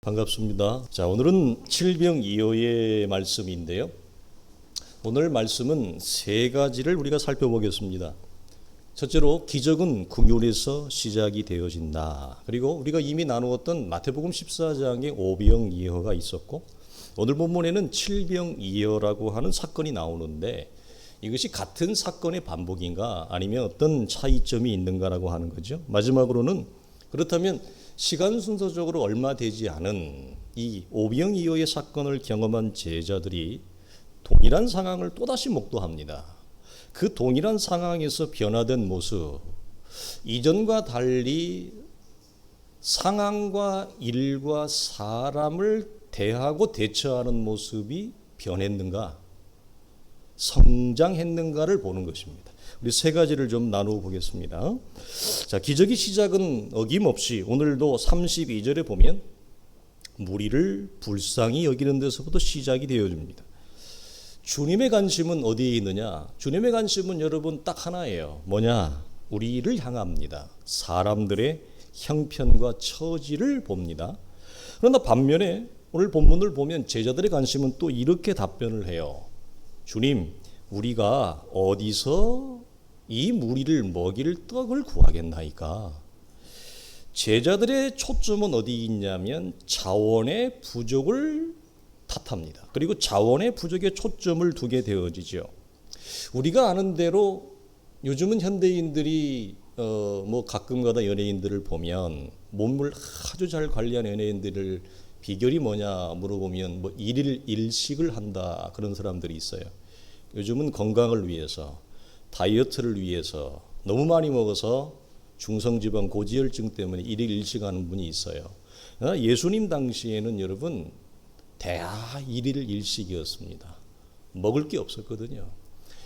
반갑습니다. 자, 오늘은 칠병이어의 말씀인데요. 오늘 말씀은 세 가지를 우리가 살펴보겠습니다. 첫째로 기적은 궁율에서 시작이 되어진다. 그리고 우리가 이미 나누었던 마태복음 14장에 오병이어가 있었고, 오늘 본문에는 칠병이어라고 하는 사건이 나오는데 이것이 같은 사건의 반복인가 아니면 어떤 차이점이 있는가라고 하는 거죠. 마지막으로는 그렇다면 시간 순서적으로 얼마 되지 않은 이 오병이어의 사건을 경험한 제자들이 동일한 상황을 또다시 목도합니다. 그 동일한 상황에서 변화된 모습, 이전과 달리 상황과 일과 사람을 대하고 대처하는 모습이 변했는가, 성장했는가를 보는 것입니다. 우리 세 가지를 좀 나누어 보겠습니다. 자, 기적의 시작은 어김없이 오늘도 32절에 보면 무리를 불쌍히 여기는 데서부터 시작이 되어집니다. 주님의 관심은 어디에 있느냐? 주님의 관심은 여러분 딱 하나예요. 뭐냐? 우리를 향합니다. 사람들의 형편과 처지를 봅니다. 그러나 반면에 오늘 본문을 보면 제자들의 관심은 또 이렇게 답변을 해요. 주님, 우리가 어디서 이 무리를 먹일 떡을 구하겠나이까? 제자들의 초점은 어디 있냐면 자원의 부족을 탓합니다. 그리고 자원의 부족에 초점을 두게 되어지죠. 우리가 아는 대로 요즘은 현대인들이 가끔가다 연예인들을 보면 몸을 아주 잘 관리하는 연예인들을 비결이 뭐냐 물어보면 일일 일식을 한다 그런 사람들이 있어요. 요즘은 건강을 위해서, 다이어트를 위해서 너무 많이 먹어서 중성지방 고지혈증 때문에 일일 일식하는 분이 있어요. 예수님 당시에는 여러분 대하 일일 일식이었습니다. 먹을 게 없었거든요.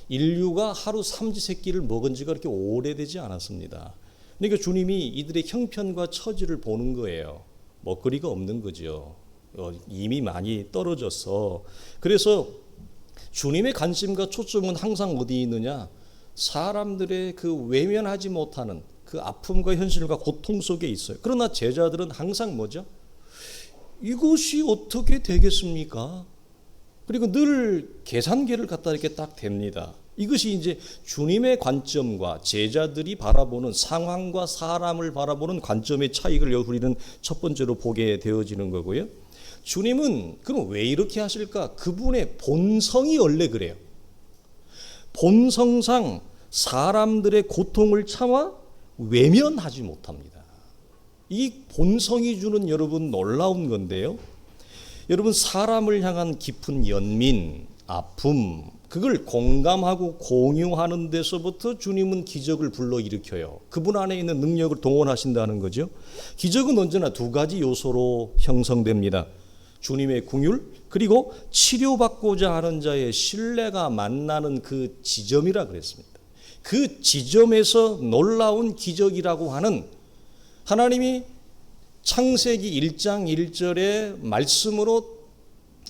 인류가 하루 삼시세끼를 먹은 지가 그렇게 오래되지 않았습니다. 그러니까 주님이 이들의 형편과 처지를 보는 거예요. 먹거리가 없는 거죠. 이미 많이 떨어져서. 그래서 주님의 관심과 초점은 항상 어디 있느냐? 사람들의 그 외면하지 못하는 그 아픔과 현실과 고통 속에 있어요. 그러나 제자들은 항상 뭐죠? 이것이 어떻게 되겠습니까? 그리고 늘 계산기를 갖다 이렇게 딱 댑니다. 이것이 이제 주님의 관점과 제자들이 바라보는 상황과 사람을 바라보는 관점의 차이를 우리는 첫 번째로 보게 되어지는 거고요. 주님은 그럼 왜 이렇게 하실까? 그분의 본성이 원래 그래요. 본성상 사람들의 고통을 참아 외면하지 못합니다. 이 본성이 주는 여러분 놀라운 건데요. 여러분 사람을 향한 깊은 연민, 아픔, 그걸 공감하고 공유하는 데서부터 주님은 기적을 불러일으켜요. 그분 안에 있는 능력을 동원하신다는 거죠. 기적은 언제나 두 가지 요소로 형성됩니다. 주님의 긍휼, 그리고 치료받고자 하는 자의 신뢰가 만나는 그 지점이라 그랬습니다. 그 지점에서 놀라운 기적이라고 하는 하나님이 창세기 1장 1절의 말씀으로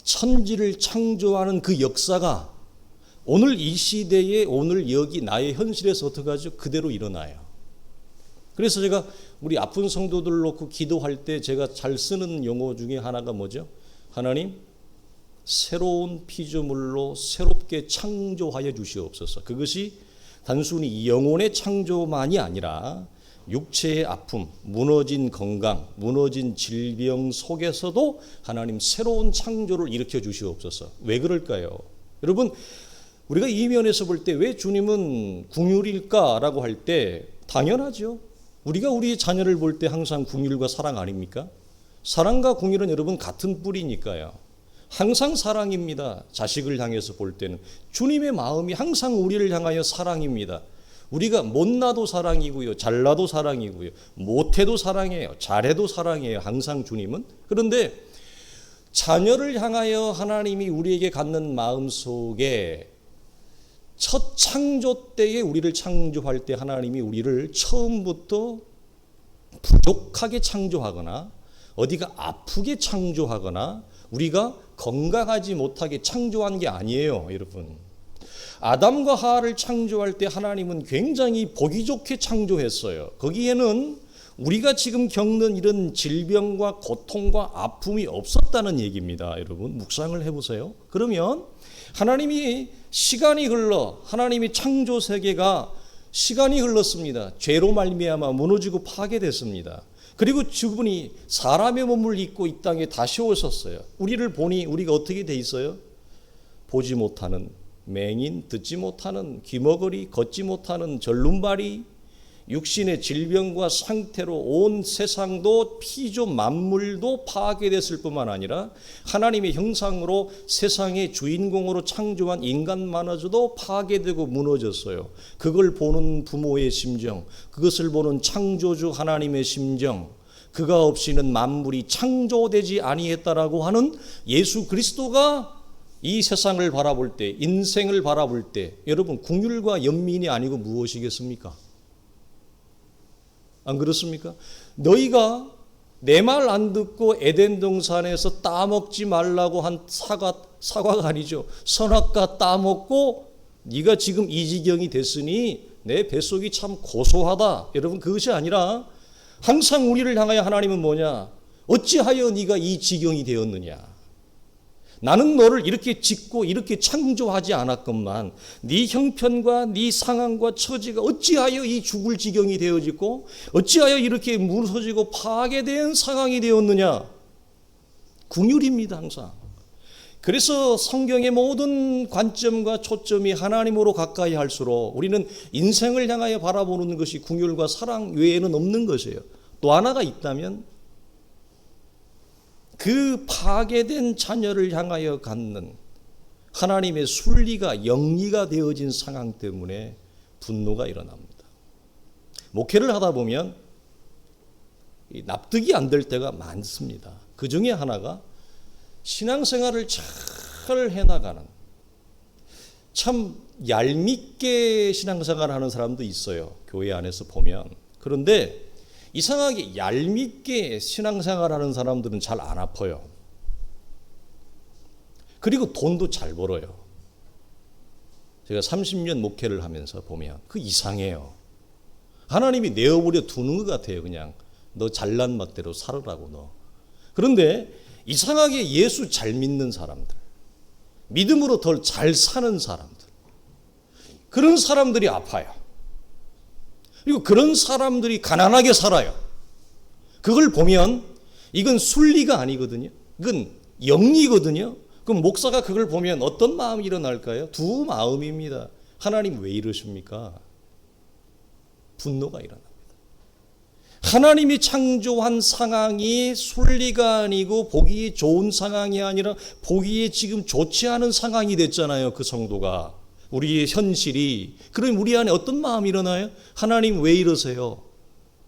천지를 창조하는 그 역사가 오늘 이 시대에 오늘 여기 나의 현실에서 어떻게 하죠? 그대로 일어나요. 그래서 제가 우리 아픈 성도들 놓고 기도할 때 제가 잘 쓰는 용어 중에 하나가 뭐죠? 하나님, 새로운 피조물로 새롭게 창조하여 주시옵소서. 그것이 단순히 영혼의 창조만이 아니라 육체의 아픔, 무너진 건강, 무너진 질병 속에서도 하나님 새로운 창조를 일으켜 주시옵소서. 왜 그럴까요? 여러분, 우리가 이 면에서 볼 때 왜 주님은 긍휼일까라고 할 때 당연하죠. 우리가 우리 자녀를 볼 때 항상 긍휼과 사랑 아닙니까? 사랑과 긍휼은 여러분 같은 뿌리니까요. 항상 사랑입니다. 자식을 향해서 볼 때는 주님의 마음이 항상 우리를 향하여 사랑입니다. 우리가 못나도 사랑이고요, 잘나도 사랑이고요, 못해도 사랑해요, 잘해도 사랑해요. 항상 주님은. 그런데 자녀를 향하여 하나님이 우리에게 갖는 마음 속에 첫 창조 때에 우리를 창조할 때 하나님이 우리를 처음부터 부족하게 창조하거나 어디가 아프게 창조하거나 우리가 건강하지 못하게 창조한 게 아니에요, 여러분. 아담과 하와를 창조할 때 하나님은 굉장히 보기 좋게 창조했어요. 거기에는 우리가 지금 겪는 이런 질병과 고통과 아픔이 없었다는 얘기입니다. 여러분 묵상을 해보세요. 그러면 하나님이 시간이 흘러 하나님이 창조 세계가 시간이 흘렀습니다. 죄로 말미암아 무너지고 파괴됐습니다. 그리고 그분이 사람의 몸을 입고 이 땅에 다시 오셨어요. 우리를 보니 우리가 어떻게 돼 있어요? 보지 못하는 맹인, 듣지 못하는 귀머거리, 걷지 못하는 절름발이, 육신의 질병과 상태로 온 세상도 피조 만물도 파괴됐을 뿐만 아니라 하나님의 형상으로 세상의 주인공으로 창조한 인간마저도 파괴되고 무너졌어요. 그걸 보는 부모의 심정, 그것을 보는 창조주 하나님의 심정, 그가 없이는 만물이 창조되지 아니했다라고 하는 예수 그리스도가 이 세상을 바라볼 때, 인생을 바라볼 때 여러분 긍휼과 연민이 아니고 무엇이겠습니까? 안 그렇습니까? 너희가 내 말 안 듣고 에덴 동산에서 따먹지 말라고 한 사과가 아니죠. 선악과 따먹고 네가 지금 이 지경이 됐으니 내 뱃속이 참 고소하다. 여러분 그것이 아니라 항상 우리를 향하여 하나님은 뭐냐? 어찌하여 네가 이 지경이 되었느냐? 나는 너를 이렇게 짓고 이렇게 창조하지 않았건만 네 형편과 네 상황과 처지가 어찌하여 이 죽을 지경이 되어지고 어찌하여 이렇게 무너지고 파괴된 상황이 되었느냐? 긍휼입니다 항상. 그래서 성경의 모든 관점과 초점이 하나님으로 가까이 할수록 우리는 인생을 향하여 바라보는 것이 긍휼과 사랑 외에는 없는 것이에요. 또 하나가 있다면 그 파괴된 자녀를 향하여 갖는 하나님의 순리가 영리가 되어진 상황 때문에 분노가 일어납니다. 목회를 하다 보면 납득이 안 될 때가 많습니다. 그 중에 하나가 신앙생활을 잘 해나가는, 참 얄밉게 신앙생활을 하는 사람도 있어요. 교회 안에서 보면. 그런데 이상하게 얄밉게 신앙생활하는 사람들은 잘 안 아파요. 그리고 돈도 잘 벌어요. 제가 30년 목회를 하면서 보면 그 이상해요. 하나님이 내어버려 두는 것 같아요. 그냥 너 잘난 맛대로 살으라고 너. 그런데 이상하게 예수 잘 믿는 사람들, 믿음으로 덜 잘 사는 사람들, 그런 사람들이 아파요. 그리고 그런 사람들이 가난하게 살아요. 그걸 보면 이건 순리가 아니거든요. 이건 영리거든요. 그럼 목사가 그걸 보면 어떤 마음이 일어날까요? 두 마음입니다. 하나님 왜 이러십니까? 분노가 일어납니다. 하나님이 창조한 상황이 순리가 아니고 보기에 좋은 상황이 아니라 보기에 지금 좋지 않은 상황이 됐잖아요. 그 성도가. 우리의 현실이. 그럼 우리 안에 어떤 마음이 일어나요? 하나님 왜 이러세요?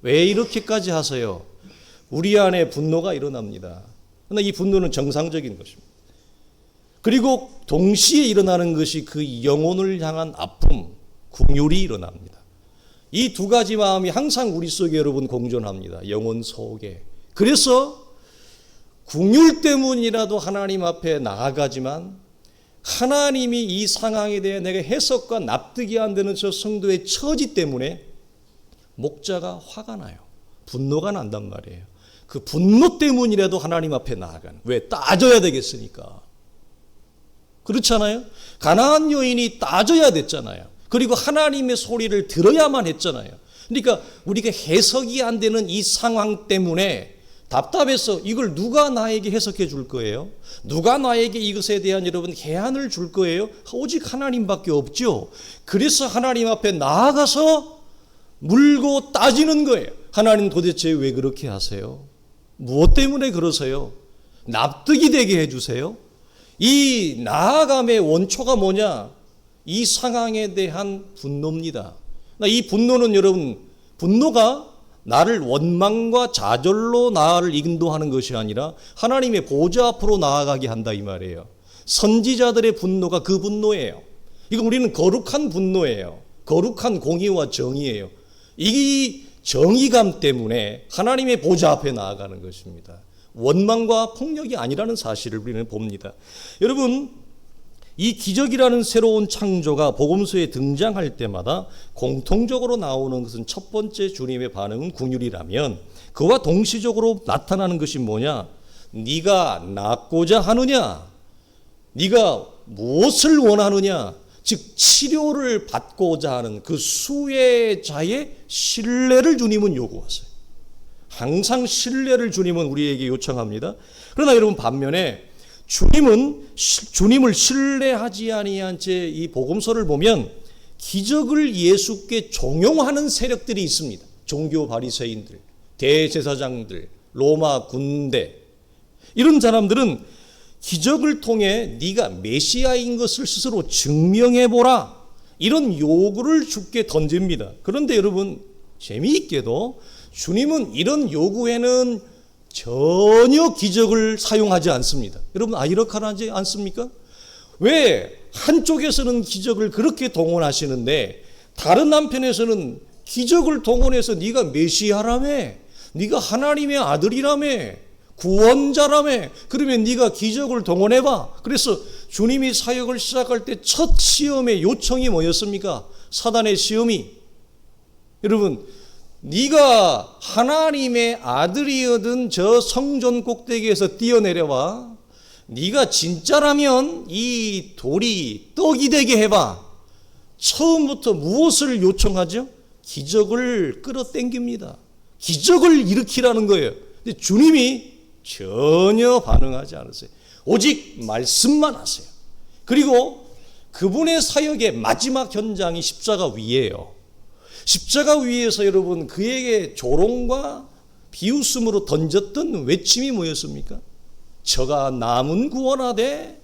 왜 이렇게까지 하세요? 우리 안에 분노가 일어납니다. 그러나 이 분노는 정상적인 것입니다. 그리고 동시에 일어나는 것이 그 영혼을 향한 아픔, 긍휼이 일어납니다. 이 두 가지 마음이 항상 우리 속에 여러분 공존합니다. 영혼 속에. 그래서 긍휼 때문이라도 하나님 앞에 나아가지만 하나님이 이 상황에 대해 내가 해석과 납득이 안 되는 저 성도의 처지 때문에 목자가 화가 나요. 분노가 난단 말이에요. 그 분노 때문이라도 하나님 앞에 나아가는. 왜? 따져야 되겠으니까. 그렇잖아요? 가나안 여인이 따져야 됐잖아요. 그리고 하나님의 소리를 들어야만 했잖아요. 그러니까 우리가 해석이 안 되는 이 상황 때문에 답답해서 이걸 누가 나에게 해석해 줄 거예요? 누가 나에게 이것에 대한 여러분 해안을 줄 거예요? 오직 하나님밖에 없죠. 그래서 하나님 앞에 나아가서 물고 따지는 거예요. 하나님 도대체 왜 그렇게 하세요? 무엇 때문에 그러세요? 납득이 되게 해주세요. 이 나아감의 원초가 뭐냐? 이 상황에 대한 분노입니다. 이 분노는 여러분, 분노가 나를 원망과 좌절로 나를 인도하는 것이 아니라 하나님의 보좌 앞으로 나아가게 한다 이 말이에요. 선지자들의 분노가 그 분노예요. 이거 우리는 거룩한 분노예요. 거룩한 공의와 정의예요. 이 정의감 때문에 하나님의 보좌 앞에 나아가는 것입니다. 원망과 폭력이 아니라는 사실을 우리는 봅니다. 여러분, 이 기적이라는 새로운 창조가 복음서에 등장할 때마다 공통적으로 나오는 것은 첫 번째 주님의 반응은 긍휼이라면 그와 동시적으로 나타나는 것이 뭐냐? 네가 낫고자 하느냐? 네가 무엇을 원하느냐? 즉 치료를 받고자 하는 그 수혜자의 신뢰를 주님은 요구하세요. 항상 신뢰를 주님은 우리에게 요청합니다. 그러나 여러분 반면에 주님을 신뢰하지 아니한 채 이 복음서를 보면 기적을 예수께 종용하는 세력들이 있습니다. 종교 바리새인들, 대제사장들, 로마 군대, 이런 사람들은 기적을 통해 네가 메시아인 것을 스스로 증명해보라, 이런 요구를 주께 던집니다. 그런데 여러분 재미있게도 주님은 이런 요구에는 전혀 기적을 사용하지 않습니다. 여러분 이렇게 않습니까? 왜 한쪽에서는 기적을 그렇게 동원하시는데 다른 한편에서는 기적을 동원해서 네가 메시아라며, 네가 하나님의 아들이라며, 구원자라며, 그러면 네가 기적을 동원해봐. 그래서 주님이 사역을 시작할 때 첫 시험의 요청이 뭐였습니까? 사단의 시험이, 여러분 네가 하나님의 아들이거든 저 성전 꼭대기에서 뛰어내려와, 네가 진짜라면 이 돌이 떡이 되게 해봐. 처음부터 무엇을 요청하죠? 기적을 끌어당깁니다. 기적을 일으키라는 거예요. 근데 주님이 전혀 반응하지 않으세요. 오직 말씀만 하세요. 그리고 그분의 사역의 마지막 현장이 십자가 위에요. 십자가 위에서 여러분 그에게 조롱과 비웃음으로 던졌던 외침이 뭐였습니까? 저가 남은 구원하되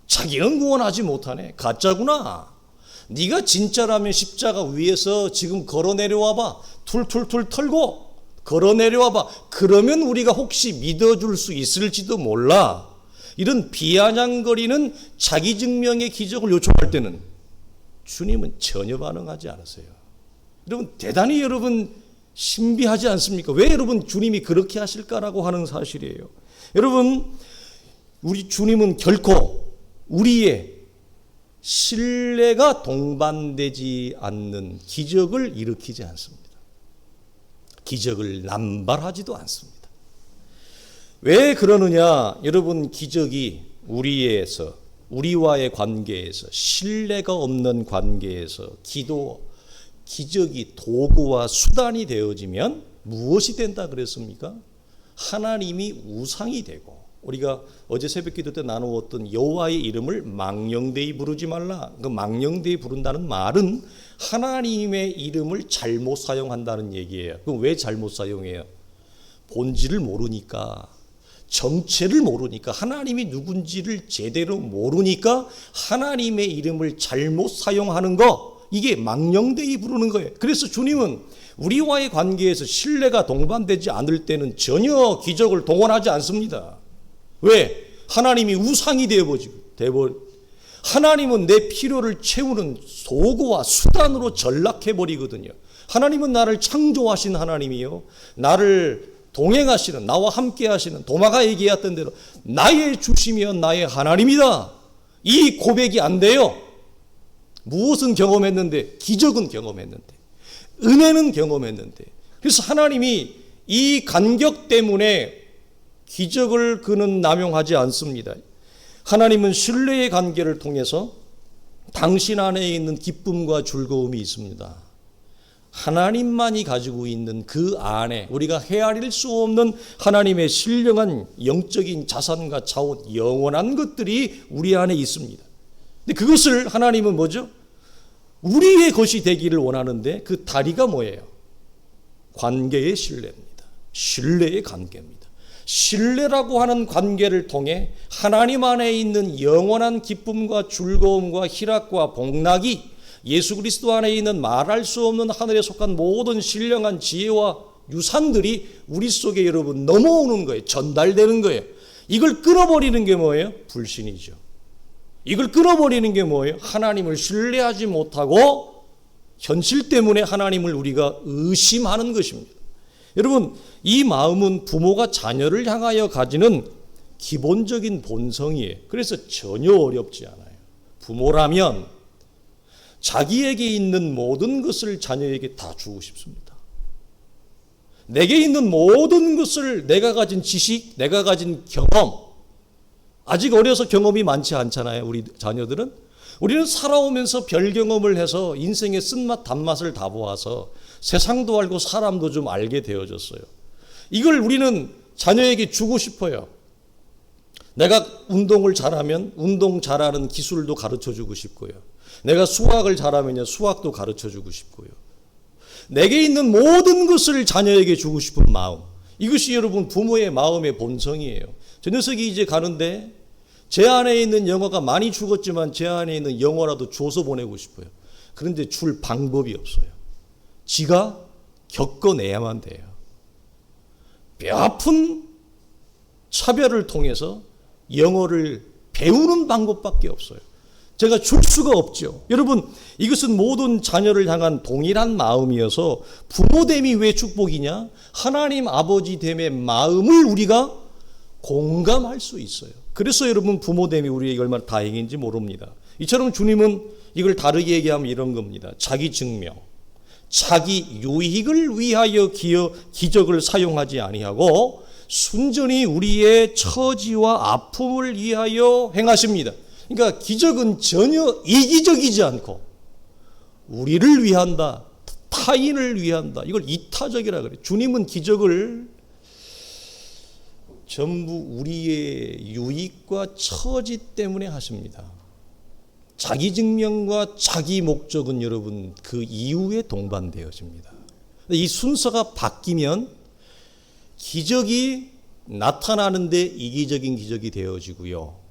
자기는 구원하지 못하네. 가짜구나. 네가 진짜라면 십자가 위에서 지금 걸어 내려와봐. 툴툴툴 털고 걸어 내려와봐. 그러면 우리가 혹시 믿어줄 수 있을지도 몰라. 이런 비아냥거리는 자기 증명의 기적을 요청할 때는 주님은 전혀 반응하지 않으세요. 여러분 대단히 여러분 신비하지 않습니까? 왜 여러분 주님이 그렇게 하실까라고 하는 사실이에요. 여러분 우리 주님은 결코 우리의 신뢰가 동반되지 않는 기적을 일으키지 않습니다. 기적을 남발하지도 않습니다. 왜 그러느냐? 여러분 기적이 우리와의 관계에서, 신뢰가 없는 관계에서 기적이 도구와 수단이 되어지면 무엇이 된다 그랬습니까? 하나님이 우상이 되고, 우리가 어제 새벽기도 때 나누었던 여호와의 이름을 망령되이 부르지 말라. 그 망령되이 부른다는 말은 하나님의 이름을 잘못 사용한다는 얘기예요. 그럼 왜 잘못 사용해요? 본질을 모르니까, 정체를 모르니까, 하나님이 누군지를 제대로 모르니까 하나님의 이름을 잘못 사용하는 거, 이게 망령되이 부르는 거예요. 그래서 주님은 우리와의 관계에서 신뢰가 동반되지 않을 때는 전혀 기적을 동원하지 않습니다. 왜? 하나님이 우상이 하나님은 내 필요를 채우는 도구와 수단으로 전락해버리거든요. 하나님은 나를 창조하신 하나님이요, 나를 동행하시는, 나와 함께 하시는, 도마가 얘기했던 대로 나의 주시며 나의 하나님이다. 이 고백이 안 돼요. 무엇은 경험했는데? 기적은 경험했는데, 은혜는 경험했는데. 그래서 하나님이 이 간격 때문에 기적을 그는 남용하지 않습니다. 하나님은 신뢰의 관계를 통해서 당신 안에 있는 기쁨과 즐거움이 있습니다. 하나님만이 가지고 있는 그 안에 우리가 헤아릴 수 없는 하나님의 신령한 영적인 자산과 자원, 영원한 것들이 우리 안에 있습니다. 근데 그것을 하나님은 뭐죠? 우리의 것이 되기를 원하는데 그 다리가 뭐예요? 관계의 신뢰입니다. 신뢰의 관계입니다. 신뢰라고 하는 관계를 통해 하나님 안에 있는 영원한 기쁨과 즐거움과 희락과 복락이 예수 그리스도 안에 있는 말할 수 없는 하늘에 속한 모든 신령한 지혜와 유산들이 우리 속에 여러분 넘어오는 거예요. 전달되는 거예요. 이걸 끊어버리는 게 뭐예요? 불신이죠. 이걸 끊어버리는 게 뭐예요? 하나님을 신뢰하지 못하고 현실 때문에 하나님을 우리가 의심하는 것입니다. 여러분 이 마음은 부모가 자녀를 향하여 가지는 기본적인 본성이에요. 그래서 전혀 어렵지 않아요. 부모라면 자기에게 있는 모든 것을 자녀에게 다 주고 싶습니다. 내게 있는 모든 것을, 내가 가진 지식, 내가 가진 경험, 아직 어려서 경험이 많지 않잖아요. 우리 자녀들은. 우리는 살아오면서 별 경험을 해서 인생의 쓴맛 단맛을 다 보아서 세상도 알고 사람도 좀 알게 되어졌어요. 이걸 우리는 자녀에게 주고 싶어요. 내가 운동을 잘하면 운동 잘하는 기술도 가르쳐주고 싶고요. 내가 수학을 잘하면 수학도 가르쳐주고 싶고요. 내게 있는 모든 것을 자녀에게 주고 싶은 마음, 이것이 여러분 부모의 마음의 본성이에요. 저 녀석이 이제 가는데 제 안에 있는 영어가 많이 죽었지만 제 안에 있는 영어라도 줘서 보내고 싶어요. 그런데 줄 방법이 없어요. 지가 겪어내야만 돼요. 뼈아픈 차별을 통해서 영어를 배우는 방법밖에 없어요. 제가 줄 수가 없죠. 여러분, 이것은 모든 자녀를 향한 동일한 마음이어서 부모됨이 왜 축복이냐? 하나님 아버지 됨의 마음을 우리가 공감할 수 있어요. 그래서 여러분 부모됨이 우리에게 얼마나 다행인지 모릅니다. 이처럼 주님은 이걸 다르게 얘기하면 이런 겁니다. 자기 증명, 자기 유익을 위하여 기적을 사용하지 아니하고 순전히 우리의 처지와 아픔을 위하여 행하십니다. 그러니까 기적은 전혀 이기적이지 않고 우리를 위한다, 타인을 위한다. 이걸 이타적이라 그래요. 주님은 기적을 전부 우리의 유익과 처지 때문에 하십니다. 자기 증명과 자기 목적은 여러분 그 이후에 동반되어집니다. 이 순서가 바뀌면 기적이 나타나는데 이기적인 기적이 되어지고요.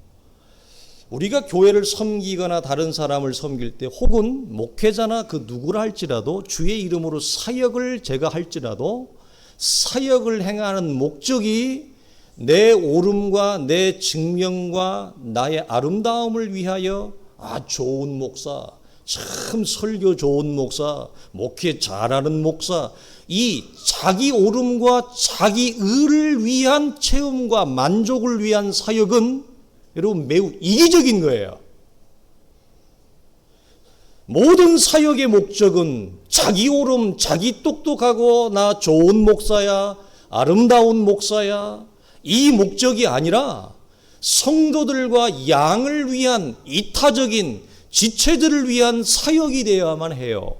우리가 교회를 섬기거나 다른 사람을 섬길 때 혹은 목회자나 그 누구라 할지라도 주의 이름으로 사역을 제가 할지라도 사역을 행하는 목적이 내 오름과 내 증명과 나의 아름다움을 위하여 좋은 목사, 참 설교 좋은 목사, 목회 잘하는 목사, 이 자기 오름과 자기 의를 위한 체험과 만족을 위한 사역은 여러분 매우 이기적인 거예요. 모든 사역의 목적은 자기 오름, 자기 똑똑하고 나 좋은 목사야, 아름다운 목사야, 이 목적이 아니라 성도들과 양을 위한 이타적인 지체들을 위한 사역이 되어야만 해요.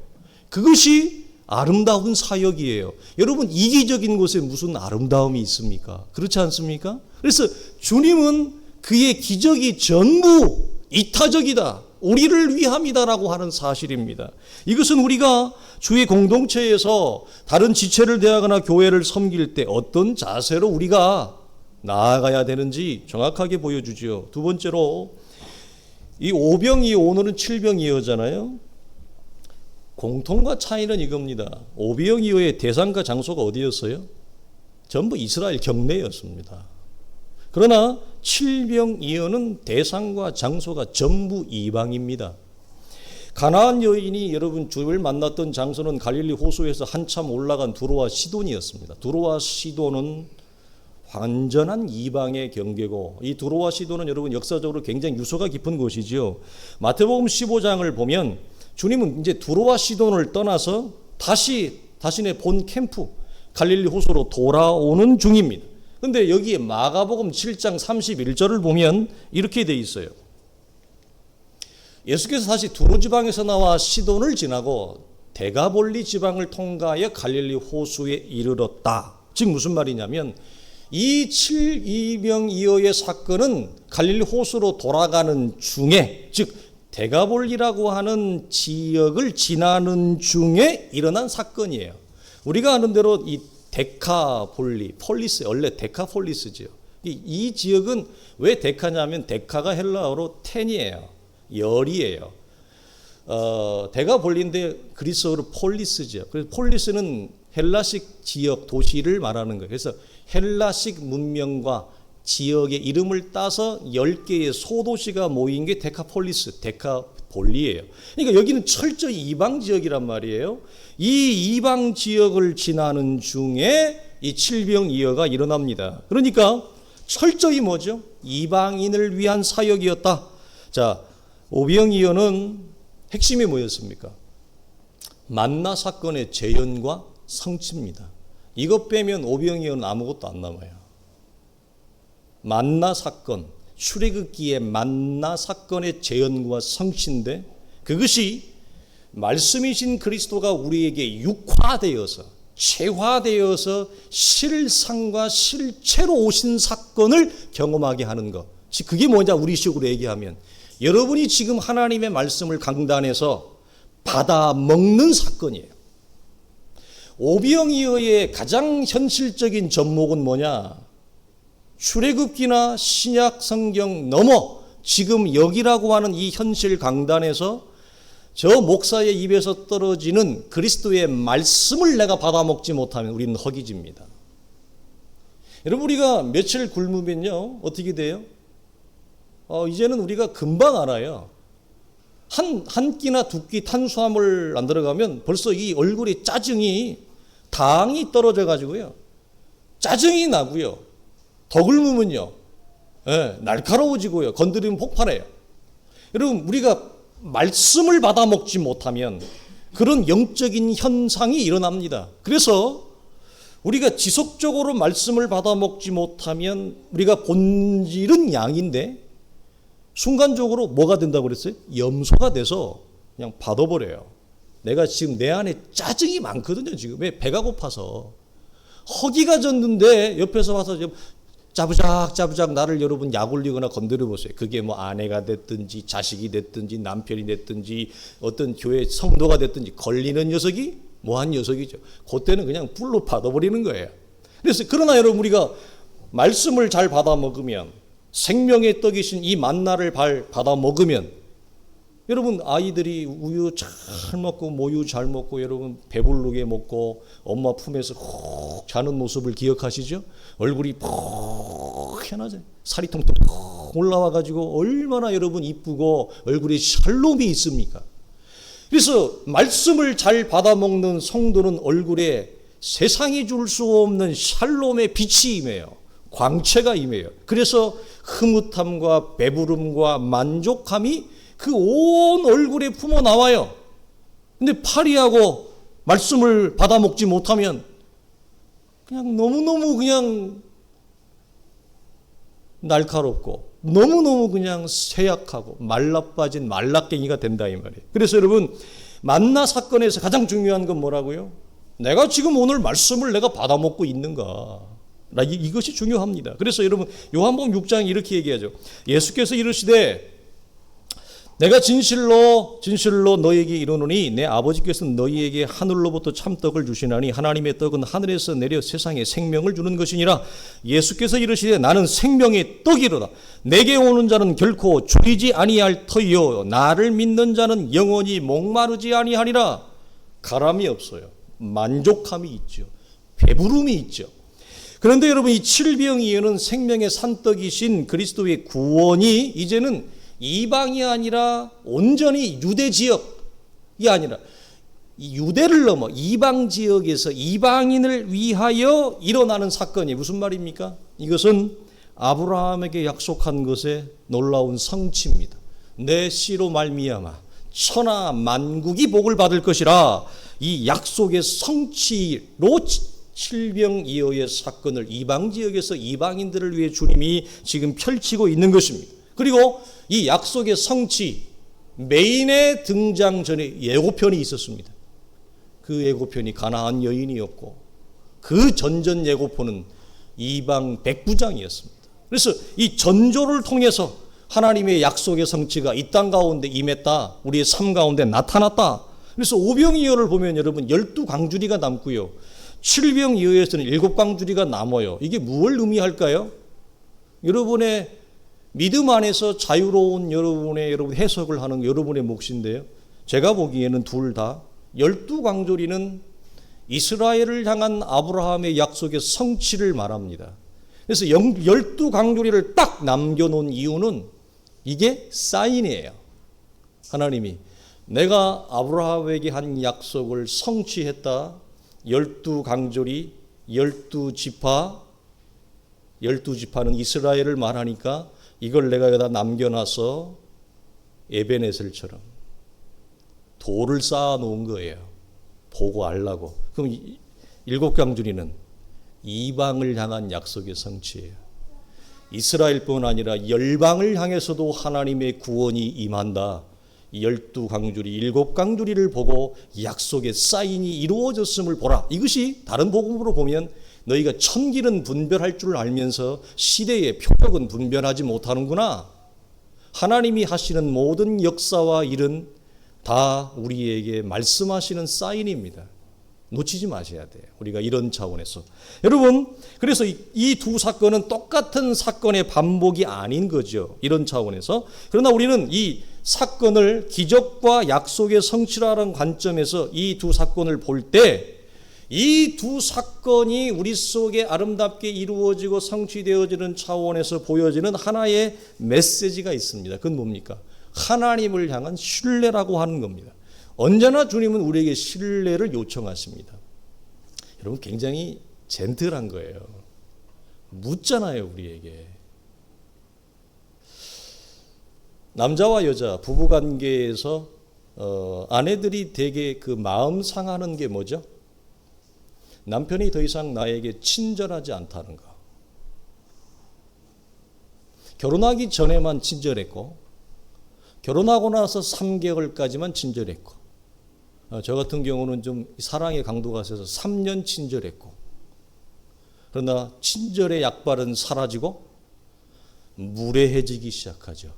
그것이 아름다운 사역이에요. 여러분 이기적인 곳에 무슨 아름다움이 있습니까? 그렇지 않습니까? 그래서 주님은 그의 기적이 전부 이타적이다, 우리를 위함이다라고 하는 사실입니다. 이것은 우리가 주의 공동체에서 다른 지체를 대하거나 교회를 섬길 때 어떤 자세로 우리가 나아가야 되는지 정확하게 보여주지요. 두 번째로 이 오병이어, 오늘은 칠병이어잖아요. 공통과 차이는 이겁니다. 오병이어의 대상과 장소가 어디였어요? 전부 이스라엘 경내였습니다. 그러나 칠병이어는 대상과 장소가 전부 이방입니다. 가나안 여인이 여러분 주를 만났던 장소는 갈릴리 호수에서 한참 올라간 두로와 시돈이었습니다. 두로와 시돈은 완전한 이방의 경계고, 이 두로와 시돈은 여러분 역사적으로 굉장히 유서가 깊은 곳이지요. 마태복음 15장을 보면 주님은 이제 두로와 시돈을 떠나서 다시 자신의 본 캠프 갈릴리 호수로 돌아오는 중입니다. 그런데 여기에 마가복음 7장 31절을 보면 이렇게 돼 있어요. 예수께서 다시 두로 지방에서 나와 시돈을 지나고 데가볼리 지방을 통과하여 갈릴리 호수에 이르렀다. 즉 무슨 말이냐면 이 칠이병이어의 사건은 갈릴리 호수로 돌아가는 중에, 즉 데가볼리라고 하는 지역을 지나는 중에 일어난 사건이에요. 우리가 아는 대로 이 데카볼리, 폴리스, 원래 데카폴리스죠. 이 지역은 왜 데카냐면 데카가 헬라어로 텐이에요. 열이에요. 데가볼리인데 그리스어로 폴리스죠. 그래서 폴리스는 헬라식 지역 도시를 말하는 거예요. 그래서 헬라식 문명과 지역의 이름을 따서 10개의 소도시가 모인 게 데카폴리스, 데카볼리예요. 그러니까 여기는 철저히 이방 지역이란 말이에요. 이 이방 지역을 지나는 중에 이 칠병이어가 일어납니다. 그러니까 철저히 뭐죠? 이방인을 위한 사역이었다. 자, 오병이어는 핵심이 뭐였습니까? 만나 사건의 재현과 성취입니다. 이것 빼면 오병이어는 아무것도 안 남아요. 만나 사건, 출애굽기의 만나 사건의 재현과 성취인데 그것이 말씀이신 그리스도가 우리에게 육화되어서 체화되어서 실상과 실체로 오신 사건을 경험하게 하는 것. 그게 뭐냐 우리 식으로 얘기하면 여러분이 지금 하나님의 말씀을 강단에서 받아 먹는 사건이에요. 오병이어의 가장 현실적인 접목은 뭐냐? 출애굽기나 신약 성경 넘어 지금 여기라고 하는 이 현실 강단에서 저 목사의 입에서 떨어지는 그리스도의 말씀을 내가 받아먹지 못하면 우리는 허기집니다. 여러분 우리가 며칠 굶으면요 어떻게 돼요? 이제는 우리가 금방 알아요. 한 끼나 두 끼 탄수화물 안 들어가면 벌써 이 얼굴에 짜증이 당이 떨어져 가지고요 짜증이 나고요 더 굶으면요 날카로워지고요 건드리면 폭발해요. 여러분 우리가 말씀을 받아 먹지 못하면 그런 영적인 현상이 일어납니다. 그래서 우리가 지속적으로 말씀을 받아 먹지 못하면 우리가 본질은 양인데 순간적으로 뭐가 된다고 그랬어요? 염소가 돼서 그냥 받아버려요. 내가 지금 내 안에 짜증이 많거든요. 지금 왜? 배가 고파서 허기가 졌는데 옆에서 와서 짜부작 나를 여러분 약 올리거나 건드려 보세요. 그게 뭐 아내가 됐든지 자식이 됐든지 남편이 됐든지 어떤 교회 성도가 됐든지 걸리는 녀석이 뭐한 녀석이죠. 그때는 그냥 불로 받아버리는 거예요. 그래서 그러나 여러분 우리가 말씀을 잘 받아 먹으면 생명의 떡이신 이 만나를 받아 먹으면 여러분 아이들이 우유 잘 먹고 모유 잘 먹고 여러분 배부르게 먹고 엄마 품에서 훅 자는 모습을 기억하시죠? 얼굴이 푹해나죠. 살이 통통 올라와 가지고 얼마나 여러분 이쁘고 얼굴에 샬롬이 있습니까? 그래서 말씀을 잘 받아먹는 성도는 얼굴에 세상이 줄 수 없는 샬롬의 빛이 임해요. 광채가 임해요. 그래서 흐뭇함과 배부름과 만족함이 그 온 얼굴에 품어 나와요. 근데 파리하고 말씀을 받아 먹지 못하면 그냥 너무너무 그냥 날카롭고 너무너무 그냥 쇠약하고 말라빠진 말라깽이가 된다 이 말이에요. 그래서 여러분 만나 사건에서 가장 중요한 건 뭐라고요? 내가 지금 오늘 말씀을 내가 받아 먹고 있는가? 이것이 중요합니다. 그래서 여러분 요한복음 6장에 이렇게 얘기하죠. 예수께서 이르시되 내가 진실로 너에게 이르노니 내 아버지께서 너희에게 하늘로부터 참떡을 주시나니 하나님의 떡은 하늘에서 내려 세상에 생명을 주는 것이니라. 예수께서 이르시되 나는 생명의 떡이로다. 내게 오는 자는 결코 줄이지 아니할 터이요 나를 믿는 자는 영원히 목마르지 아니하리라. 가람이 없어요. 만족함이 있죠. 배부름이 있죠. 그런데 여러분 이 칠병이어는 생명의 산떡이신 그리스도의 구원이 이제는 이방이 아니라 온전히 유대 지역이 아니라 유대를 넘어 이방 지역에서 이방인을 위하여 일어나는 사건이 무슨 말입니까? 이것은 아브라함에게 약속한 것의 놀라운 성취입니다. 내 씨로 말미암아 천하 만국이 복을 받을 것이라. 이 약속의 성취로 칠병이어의 사건을 이방 지역에서 이방인들을 위해 주님이 지금 펼치고 있는 것입니다. 그리고 이 약속의 성취 메인의 등장 전에 예고편이 있었습니다. 그 예고편이 가나안 여인이었고 그 전전 예고편은 이방 백부장이었습니다. 그래서 이 전조를 통해서 하나님의 약속의 성취가 이 땅 가운데 임했다. 우리의 삶 가운데 나타났다. 그래서 오병이어를 보면 여러분 12광주리가 남고요. 칠병이어에서는 7광주리가 남아요. 이게 무엇을 의미할까요? 여러분의 믿음 안에서 자유로운 여러분 해석을 하는 여러분의 몫인데요. 제가 보기에는 둘 다 12광주리는 이스라엘을 향한 아브라함의 약속의 성취를 말합니다. 그래서 12광주리를 딱 남겨놓은 이유는 이게 사인이에요. 하나님이 내가 아브라함에게 한 약속을 성취했다. 12광주리, 12지파, 12지파는 이스라엘을 말하니까 이걸 내가 여기다 남겨놔서 에베네셀처럼 돌을 쌓아 놓은 거예요. 보고 알라고. 그럼 일곱 강주리는 이방을 향한 약속의 성취예요. 이스라엘뿐 아니라 열방을 향해서도 하나님의 구원이 임한다. 12강주리, 7강주리를 보고 약속의 사인이 이루어졌음을 보라. 이것이 다른 복음으로 보면 너희가 천기는 분별할 줄 알면서 시대의 표적은 분별하지 못하는구나. 하나님이 하시는 모든 역사와 일은 다 우리에게 말씀하시는 사인입니다. 놓치지 마셔야 돼요. 우리가 이런 차원에서. 여러분, 그래서 이 두 사건은 똑같은 사건의 반복이 아닌 거죠. 이런 차원에서. 그러나 우리는 이 사건을 기적과 약속의 성취라는 관점에서 이 두 사건을 볼 때 이 두 사건이 우리 속에 아름답게 이루어지고 성취되어지는 차원에서 보여지는 하나의 메시지가 있습니다. 그건 뭡니까? 하나님을 향한 신뢰라고 하는 겁니다. 언제나 주님은 우리에게 신뢰를 요청하십니다. 여러분, 굉장히 젠틀한 거예요. 묻잖아요, 우리에게. 남자와 여자 부부관계에서 아내들이 되게 그 마음 상하는 게 뭐죠? 남편이 더 이상 나에게 친절하지 않다는 거. 결혼하기 전에만 친절했고 결혼하고 나서 3개월까지만 친절했고, 저 같은 경우는 좀 사랑의 강도가 세서 3년 친절했고, 그러나 친절의 약발은 사라지고 무례해지기 시작하죠.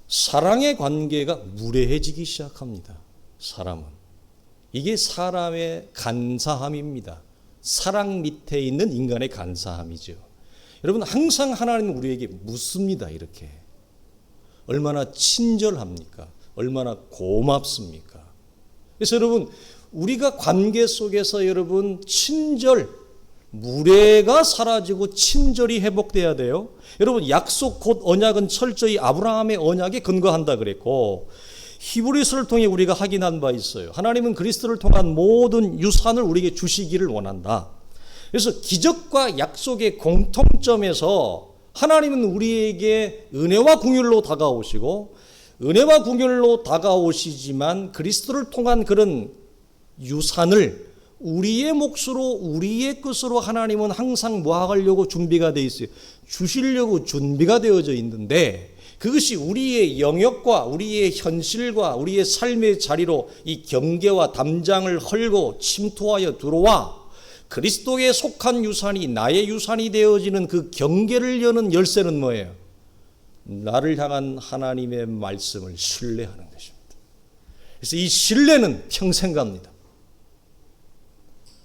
사랑의 관계가 무례해지기 시작합니다. 사람은. 이게 사람의 간사함입니다. 사랑 밑에 있는 인간의 간사함이죠. 여러분, 항상 하나님은 우리에게 묻습니다. 이렇게. 얼마나 친절합니까? 얼마나 고맙습니까? 그래서 여러분, 우리가 관계 속에서 여러분 친절, 무례가 사라지고 친절이 회복돼야 돼요. 여러분, 약속 곧 언약은 철저히 아브라함의 언약에 근거한다 그랬고, 히브리서를 통해 우리가 확인한 바 있어요. 하나님은 그리스도를 통한 모든 유산을 우리에게 주시기를 원한다. 그래서 기적과 약속의 공통점에서 하나님은 우리에게 은혜와 긍휼로 다가오시고, 은혜와 긍휼로 다가오시지만 그리스도를 통한 그런 유산을 우리의 몫으로, 우리의 것으로 하나님은 항상 뭐 하려고 준비가 되어 있어요? 주시려고 준비가 되어져 있는데, 그것이 우리의 영역과 우리의 현실과 우리의 삶의 자리로 이 경계와 담장을 헐고 침투하여 들어와 그리스도에 속한 유산이 나의 유산이 되어지는 그 경계를 여는 열쇠는 뭐예요? 나를 향한 하나님의 말씀을 신뢰하는 것입니다. 그래서 이 신뢰는 평생 갑니다.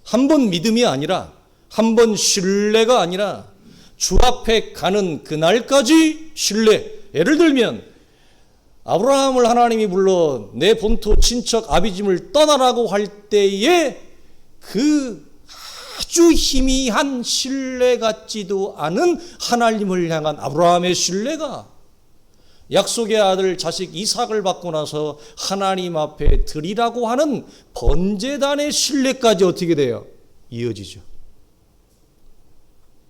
한 번 믿음이 아니라, 한 번 신뢰가 아니라 주 앞에 가는 그날까지 신뢰. 예를 들면 아브라함을 하나님이 불러 내 본토 친척 아비집을 떠나라고 할 때에 그 아주 희미한 신뢰 같지도 않은 하나님을 향한 아브라함의 신뢰가 약속의 아들 자식 이삭을 받고 나서 하나님 앞에 드리라고 하는 번제단의 신뢰까지 어떻게 돼요? 이어지죠.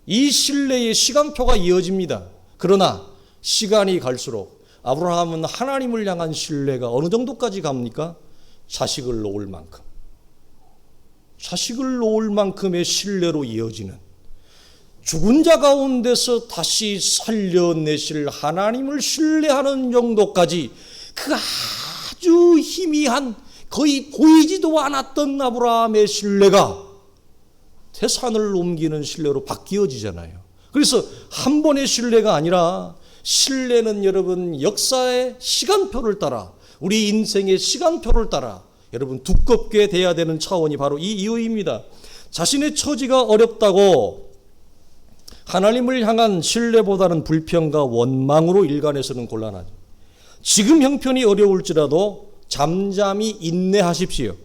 이 신뢰의 시간표가 이어집니다. 그러나 시간이 갈수록 아브라함은 하나님을 향한 신뢰가 어느 정도까지 갑니까? 자식을 놓을 만큼. 자식을 놓을 만큼의 신뢰로 이어지는, 죽은 자 가운데서 다시 살려내실 하나님을 신뢰하는 정도까지 그 아주 희미한, 거의 보이지도 않았던 아브라함의 신뢰가 태산을 옮기는 신뢰로 바뀌어지잖아요. 그래서 한 번의 신뢰가 아니라 신뢰는 여러분 역사의 시간표를 따라, 우리 인생의 시간표를 따라 여러분 두껍게 돼야 되는 차원이 바로 이 이유입니다. 자신의 처지가 어렵다고 하나님을 향한 신뢰보다는 불평과 원망으로 일관해서는 곤란하죠. 지금 형편이 어려울지라도 잠잠히 인내하십시오.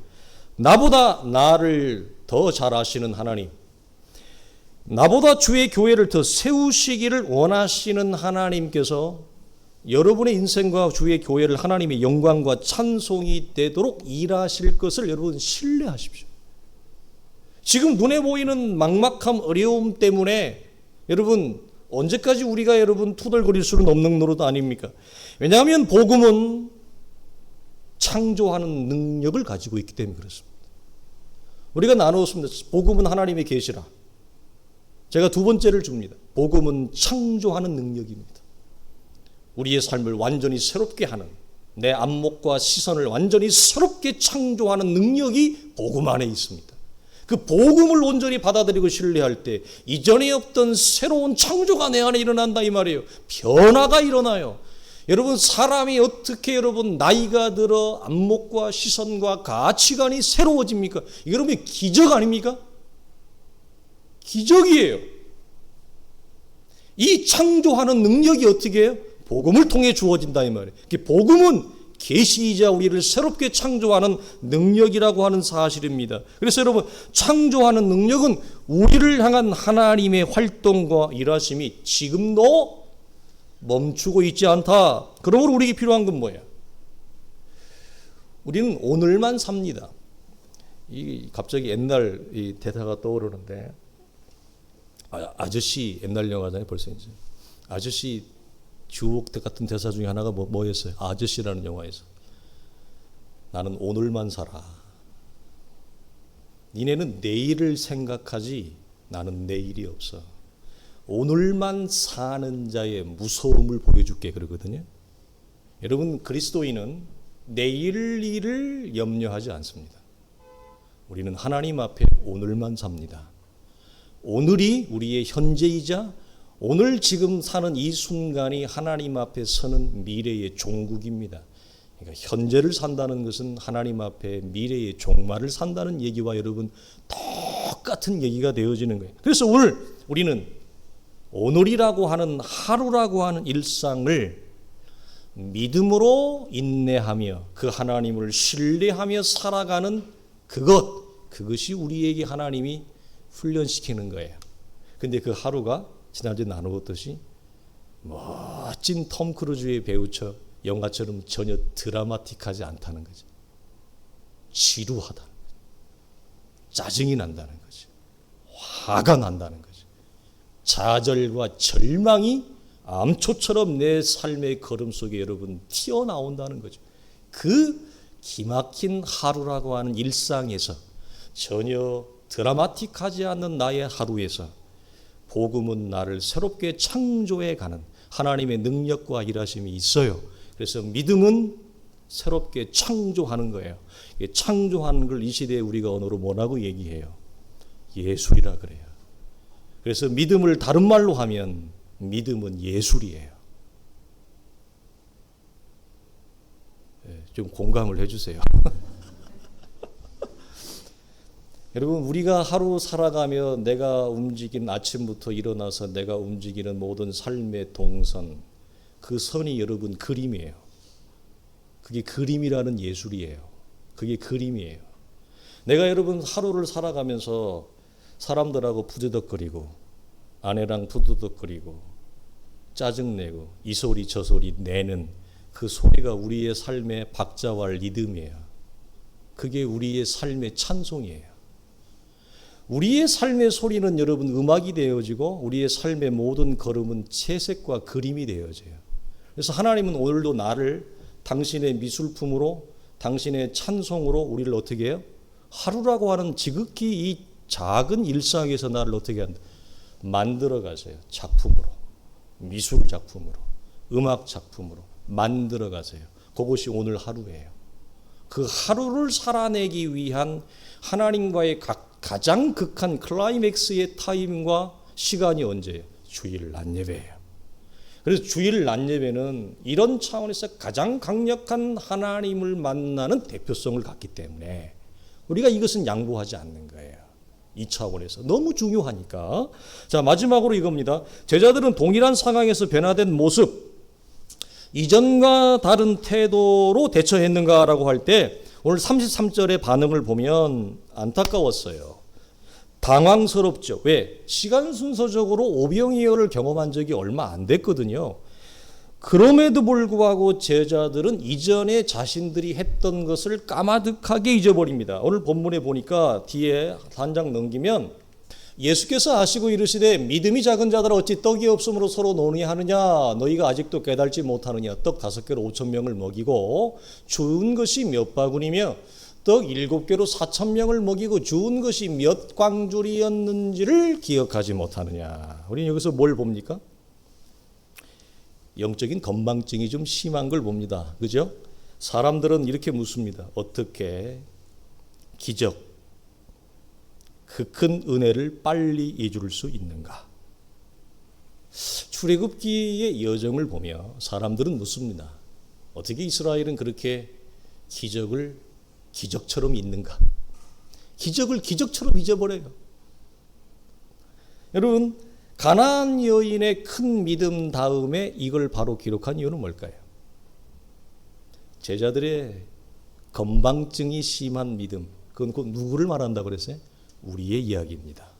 나보다 나를 더 잘 아시는 하나님, 나보다 주의 교회를 더 세우시기를 원하시는 하나님께서 여러분의 인생과 주의 교회를 하나님의 영광과 찬송이 되도록 일하실 것을 여러분 신뢰하십시오. 지금 눈에 보이는 막막함, 어려움 때문에 여러분 언제까지 우리가 여러분 투덜거릴 수는 없는 노릇 아닙니까? 왜냐하면 복음은 창조하는 능력을 가지고 있기 때문에 그렇습니다. 우리가 나누었습니다. 복음은 하나님의 계시라. 제가 두 번째를 줍니다. 복음은 창조하는 능력입니다. 우리의 삶을 완전히 새롭게 하는, 내 안목과 시선을 완전히 새롭게 창조하는 능력이 복음 안에 있습니다. 그 복음을 온전히 받아들이고 신뢰할 때 이전에 없던 새로운 창조가 내 안에 일어난다 이 말이에요. 변화가 일어나요. 여러분, 사람이 어떻게 여러분 나이가 들어 안목과 시선과 가치관이 새로워집니까? 이게 여러분의 기적 아닙니까? 기적이에요. 이 창조하는 능력이 어떻게 해요? 복음을 통해 주어진다 이 말이에요. 복음은 계시이자 우리를 새롭게 창조하는 능력이라고 하는 사실입니다. 그래서 여러분, 창조하는 능력은 우리를 향한 하나님의 활동과 일하심이 지금도 멈추고 있지 않다. 그러므로 우리에게 필요한 건 뭐야? 우리는 오늘만 삽니다. 갑자기 옛날 이 대사가 떠오르는데, 아저씨 옛날 영화잖아요. 벌써 이제 아저씨 주옥 같은 대사 중에 하나가 뭐였어요? 아저씨라는 영화에서 나는 오늘만 살아. 니네는 내일을 생각하지 나는 내일이 없어. 오늘만 사는 자의 무서움을 보여줄게 그러거든요. 여러분, 그리스도인은 내일 일을 염려하지 않습니다. 우리는 하나님 앞에 오늘만 삽니다. 오늘이 우리의 현재이자 오늘 지금 사는 이 순간이 하나님 앞에 서는 미래의 종국입니다. 그러니까 현재를 산다는 것은 하나님 앞에 미래의 종말을 산다는 얘기와 여러분 똑같은 얘기가 되어지는 거예요. 그래서 오늘 우리는 오늘이라고 하는 하루라고 하는 일상을 믿음으로 인내하며 그 하나님을 신뢰하며 살아가는 그것이 우리에게 하나님이 훈련시키는 거예요. 근데 그 하루가 지난주에 나누었듯이 멋진 톰 크루즈의 배우처 영화처럼 전혀 드라마틱하지 않다는 거죠. 지루하다. 짜증이 난다는 거죠. 화가 난다는 거죠. 좌절과 절망이 암초처럼 내 삶의 걸음 속에 여러분 튀어나온다는 거죠. 그 기막힌 하루라고 하는 일상에서 전혀 드라마틱하지 않는 나의 하루에서 복음은 나를 새롭게 창조해 가는 하나님의 능력과 일하심이 있어요. 그래서 믿음은 새롭게 창조하는 거예요. 창조하는 걸 이 시대에 우리가 언어로 뭐라고 얘기해요? 예술이라 그래요. 그래서 믿음을 다른 말로 하면 믿음은 예술이에요. 좀 공감을 해주세요. 여러분, 우리가 하루 살아가며 내가 움직이는 아침부터 일어나서 내가 움직이는 모든 삶의 동선, 그 선이 여러분 그림이에요. 그게 그림이라는 예술이에요. 그게 그림이에요. 내가 여러분 하루를 살아가면서 사람들하고 부드덕거리고 아내랑 부드덕거리고 짜증내고 이 소리 저 소리 내는 그 소리가 우리의 삶의 박자와 리듬이에요. 그게 우리의 삶의 찬송이에요. 우리의 삶의 소리는 여러분 음악이 되어지고 우리의 삶의 모든 걸음은 채색과 그림이 되어져요. 그래서 하나님은 오늘도 나를 당신의 미술품으로 당신의 찬송으로 우리를 어떻게 해요? 하루라고 하는 지극히 이 작은 일상에서 나를 어떻게 한다? 만들어 가세요. 작품으로, 미술 작품으로, 음악 작품으로 만들어 가세요. 그것이 오늘 하루예요. 그 하루를 살아내기 위한 하나님과의 가장 극한 클라이맥스의 타임과 시간이 언제예요? 주일 낮예배예요. 그래서 주일 낮예배는 이런 차원에서 가장 강력한 하나님을 만나는 대표성을 갖기 때문에 우리가 이것은 양보하지 않는 거예요. 이 차원에서 너무 중요하니까. 자, 마지막으로 이겁니다. 제자들은 동일한 상황에서 변화된 모습, 이전과 다른 태도로 대처했는가라고 할 때 오늘 33절의 반응을 보면 안타까웠어요. 당황스럽죠. 왜? 시간 순서적으로 오병이어를 경험한 적이 얼마 안 됐거든요. 그럼에도 불구하고 제자들은 이전에 자신들이 했던 것을 까마득하게 잊어버립니다. 오늘 본문에 보니까 뒤에 한 장 넘기면 예수께서 아시고 이르시되 믿음이 작은 자들아 어찌 떡이 없으므로 서로 논의하느냐 너희가 아직도 깨달지 못하느냐 떡 5개로 5,000명을 먹이고 주운 것이 몇 바구니며 떡 7개로 4,000명을 먹이고 주운 것이 몇 광줄이었는지를 기억하지 못하느냐. 우리는 여기서 뭘 봅니까? 영적인 건망증이 좀 심한 걸 봅니다. 그죠? 사람들은 이렇게 묻습니다. 어떻게 기적 그 큰 은혜를 빨리 이룰 수 있는가? 출애굽기의 여정을 보며 사람들은 묻습니다. 어떻게 이스라엘은 그렇게 기적을 기적처럼 잊는가? 기적을 기적처럼 잊어버려요. 여러분, 가나안 여인의 큰 믿음 다음에 이걸 바로 기록한 이유는 뭘까요? 제자들의 건방증이 심한 믿음. 그건 곧 누구를 말한다고 그랬어요? 우리의 이야기입니다.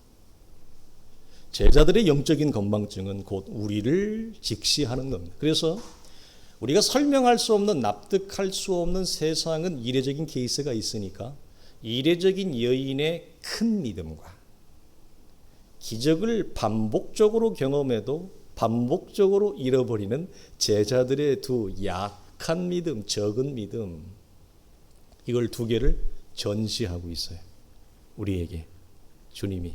제자들의 영적인 건방증은 곧 우리를 직시하는 겁니다. 그래서 우리가 설명할 수 없는, 납득할 수 없는 세상은 이례적인 케이스가 있으니까 이례적인 여인의 큰 믿음과 기적을 반복적으로 경험해도 반복적으로 잃어버리는 제자들의 두 약한 믿음, 적은 믿음, 이걸 두 개를 전시하고 있어요. 우리에게 주님이.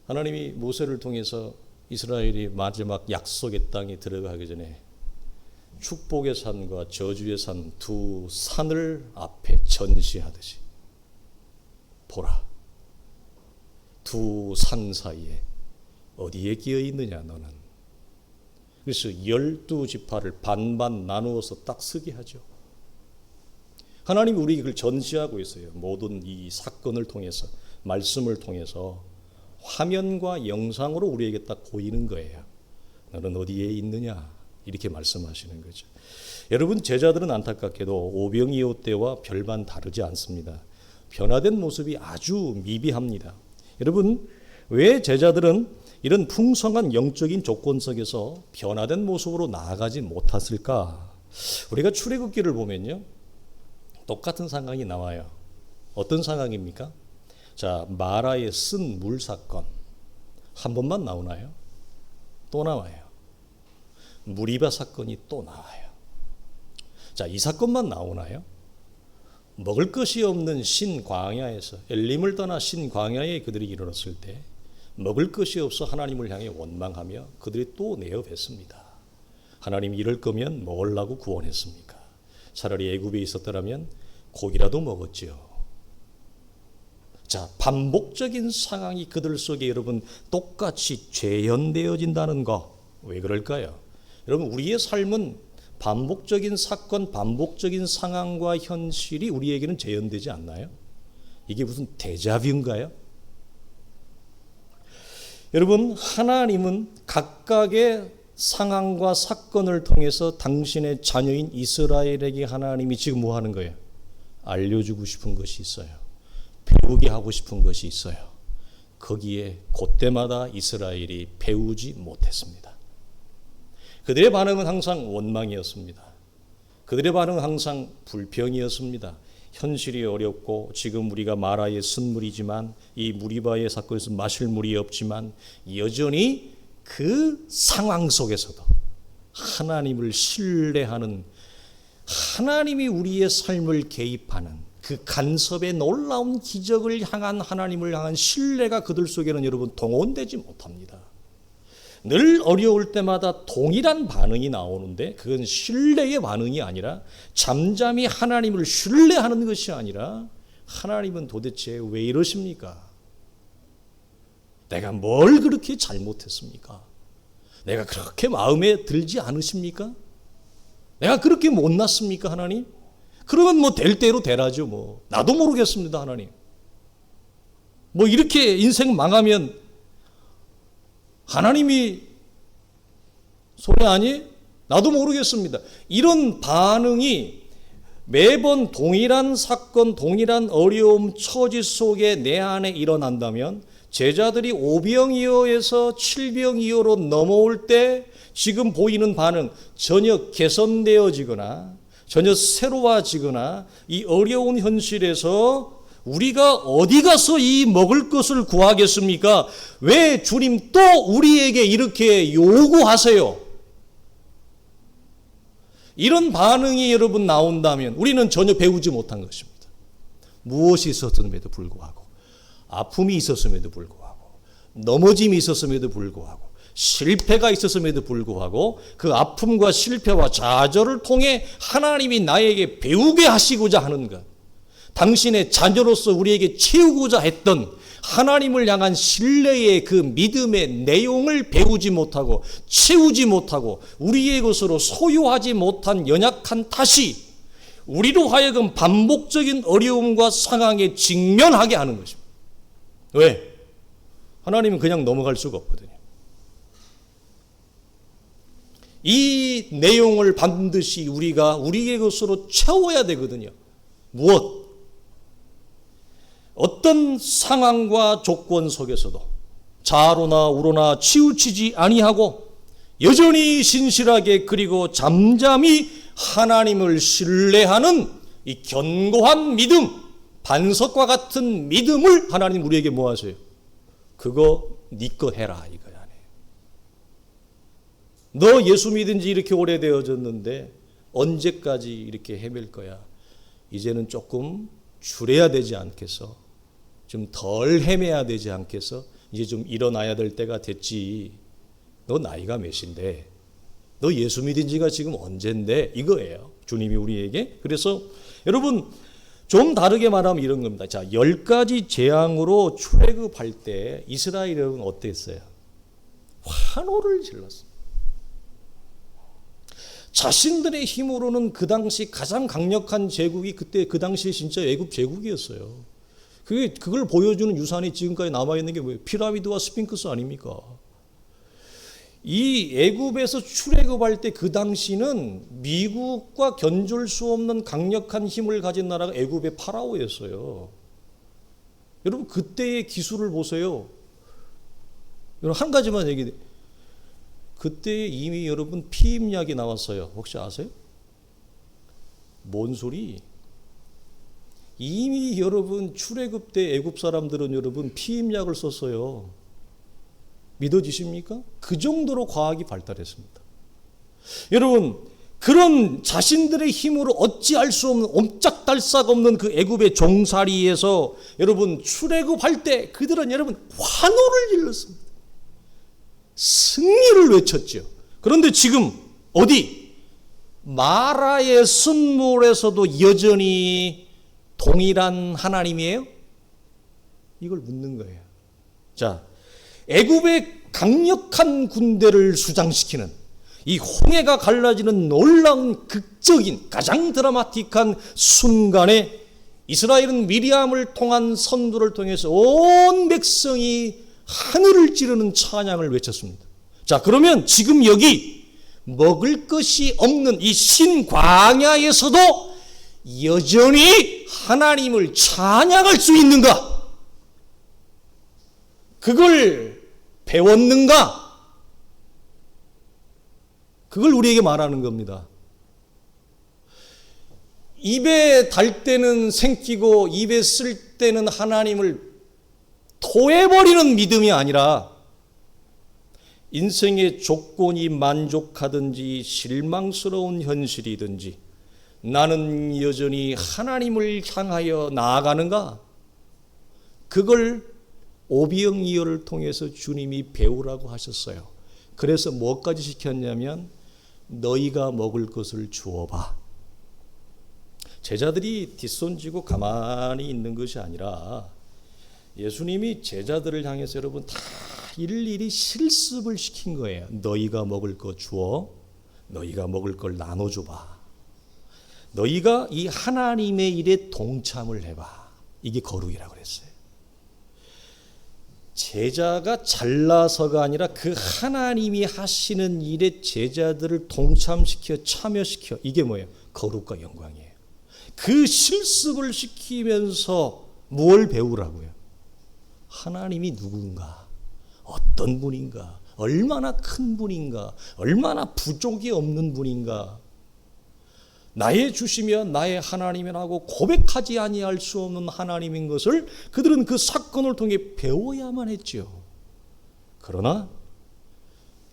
하나님이 모세를 통해서 이스라엘이 마지막 약속의 땅에 들어가기 전에 축복의 산과 저주의 산 두 산을 앞에 전시하듯이 보라, 두 산 사이에 어디에 끼어 있느냐 너는. 그래서 12지파를 반반 나누어서 딱 서게 하죠. 하나님이 우리에게 그걸 전시하고 있어요. 모든 이 사건을 통해서, 말씀을 통해서 화면과 영상으로 우리에게 딱 보이는 거예요. 너는 어디에 있느냐 이렇게 말씀하시는 거죠. 여러분, 제자들은 안타깝게도 오병이어 때와 별반 다르지 않습니다. 변화된 모습이 아주 미비합니다. 여러분, 왜 제자들은 이런 풍성한 영적인 조건 속에서 변화된 모습으로 나아가지 못했을까? 우리가 출애굽기를 보면요, 똑같은 상황이 나와요. 어떤 상황입니까? 자, 마라의 쓴 물 사건 한 번만 나오나요? 또 나와요. 무리바 사건이 또 나와요. 자, 이 사건만 나오나요? 먹을 것이 없는 신광야에서, 엘림을 떠나 신광야에 그들이 이르렀을 때 먹을 것이 없어 하나님을 향해 원망하며 그들이 또 내어 뱉습니다. 하나님이 이럴 거면 먹으려고 구원했습니까? 차라리 애굽에 있었더라면 고기라도 먹었지요. 자, 반복적인 상황이 그들 속에 여러분 똑같이 재현되어진다는 거, 왜 그럴까요? 여러분, 우리의 삶은 반복적인 사건, 반복적인 상황과 현실이 우리에게는 재현되지 않나요? 이게 무슨 데자뷰인가요? 여러분, 하나님은 각각의 상황과 사건을 통해서 당신의 자녀인 이스라엘에게 하나님이 지금 뭐 하는 거예요? 알려주고 싶은 것이 있어요. 배우게 하고 싶은 것이 있어요. 거기에 그때마다 이스라엘이 배우지 못했습니다. 그들의 반응은 항상 원망이었습니다. 그들의 반응은 항상 불평이었습니다. 현실이 어렵고 지금 우리가 마라의 쓴물이지만 이 무리바의 사건에서 마실 물이 없지만 여전히 그 상황 속에서도 하나님을 신뢰하는, 하나님이 우리의 삶을 개입하는 그 간섭의 놀라운 기적을 향한 하나님을 향한 신뢰가 그들 속에는 여러분 동원되지 못합니다. 늘 어려울 때마다 동일한 반응이 나오는데 그건 신뢰의 반응이 아니라, 잠잠히 하나님을 신뢰하는 것이 아니라, 하나님은 도대체 왜 이러십니까? 내가 뭘 그렇게 잘못했습니까? 내가 그렇게 마음에 들지 않으십니까? 내가 그렇게 못났습니까, 하나님? 그러면 뭐 될 대로 되라죠. 뭐 나도 모르겠습니다, 하나님. 뭐 이렇게 인생 망하면 하나님이 손해 아니? 나도 모르겠습니다. 이런 반응이 매번 동일한 사건, 동일한 어려움, 처지 속에 내 안에 일어난다면, 제자들이 오병이어에서 칠병이어로 넘어올 때 지금 보이는 반응 전혀 개선되어지거나 전혀 새로워지거나 이 어려운 현실에서 우리가 어디 가서 이 먹을 것을 구하겠습니까? 왜 주님 또 우리에게 이렇게 요구하세요? 이런 반응이 여러분 나온다면 우리는 전혀 배우지 못한 것입니다. 무엇이 있었음에도 불구하고, 아픔이 있었음에도 불구하고, 넘어짐이 있었음에도 불구하고, 실패가 있었음에도 불구하고, 그 아픔과 실패와 좌절을 통해 하나님이 나에게 배우게 하시고자 하는 것, 당신의 자녀로서 우리에게 채우고자 했던 하나님을 향한 신뢰의 그 믿음의 내용을 배우지 못하고 채우지 못하고 우리의 것으로 소유하지 못한 연약한 탓이 우리로 하여금 반복적인 어려움과 상황에 직면하게 하는 것입니다. 왜? 하나님은 그냥 넘어갈 수가 없거든요. 이 내용을 반드시 우리가 우리의 것으로 채워야 되거든요. 무엇? 어떤 상황과 조건 속에서도 좌로나 우로나 치우치지 아니하고 여전히 신실하게 그리고 잠잠히 하나님을 신뢰하는 이 견고한 믿음, 반석과 같은 믿음을 하나님 우리에게 뭐 하세요? 그거 네 거 해라 이거야. 너 예수 믿은 지 이렇게 오래되어졌는데 언제까지 이렇게 헤맬 거야? 이제는 조금 줄여야 되지 않겠어? 좀 덜 헤매야 되지 않겠어? 이제 좀 일어나야 될 때가 됐지. 너 나이가 몇인데? 너 예수 믿은 지가 지금 언젠데? 이거예요. 주님이 우리에게. 그래서 여러분 좀 다르게 말하면 이런 겁니다. 자, 10가지 재앙으로 출애굽할 때 이스라엘 여러분 어땠어요? 환호를 질렀어요. 자신들의 힘으로는 그 당시 가장 강력한 제국이 그때 그 당시에 진짜 애굽 제국이었어요. 그걸 보여주는 유산이 지금까지 남아있는 게 뭐예요? 피라미드와 스핑크스 아닙니까? 이 애굽에서 출애굽할 때 그 당시는 미국과 견줄 수 없는 강력한 힘을 가진 나라가 애굽의 파라오였어요. 여러분 그때의 기술을 보세요. 여러분 한 가지만 얘기해. 그때 이미 여러분 피임약이 나왔어요. 혹시 아세요? 뭔 소리? 이미 여러분 출애굽 때 애굽 사람들은 여러분 피임약을 썼어요. 믿어지십니까? 그 정도로 과학이 발달했습니다. 여러분 그런 자신들의 힘으로 어찌할 수 없는 옴짝달싹 없는 그 애굽의 종살이에서 여러분 출애굽할 때 그들은 여러분 환호를 질렀습니다. 승리를 외쳤죠. 그런데 지금 어디 마라의 쓴물에서도 여전히 동일한 하나님이에요? 이걸 묻는 거예요. 자, 애굽의 강력한 군대를 수장시키는 이 홍해가 갈라지는 놀라운 극적인 가장 드라마틱한 순간에 이스라엘은 미리암을 통한 선두를 통해서 온 백성이 하늘을 찌르는 찬양을 외쳤습니다. 자, 그러면 지금 여기 먹을 것이 없는 이 신광야에서도 여전히 하나님을 찬양할 수 있는가? 그걸 배웠는가? 그걸 우리에게 말하는 겁니다. 입에 달 때는 생기고 입에 쓸 때는 하나님을 토해버리는 믿음이 아니라 인생의 조건이 만족하든지 실망스러운 현실이든지 나는 여전히 하나님을 향하여 나아가는가? 그걸 오병이어를 통해서 주님이 배우라고 하셨어요. 그래서 뭐까지 시켰냐면 너희가 먹을 것을 주어봐. 제자들이 뒷손지고 가만히 있는 것이 아니라 예수님이 제자들을 향해서 여러분 다 일일이 실습을 시킨 거예요. 너희가 먹을 거 주어. 너희가 먹을 걸 나눠줘봐. 너희가 이 하나님의 일에 동참을 해봐. 이게 거룩이라고 그랬어요. 제자가 잘나서가 아니라 그 하나님이 하시는 일에 제자들을 동참시켜 참여시켜. 이게 뭐예요? 거룩과 영광이에요. 그 실습을 시키면서 뭘 배우라고요? 하나님이 누군가, 어떤 분인가, 얼마나 큰 분인가, 얼마나 부족이 없는 분인가. 나의 주시며 나의 하나님이라고 고백하지 아니할 수 없는 하나님인 것을 그들은 그 사건을 통해 배워야만 했죠. 그러나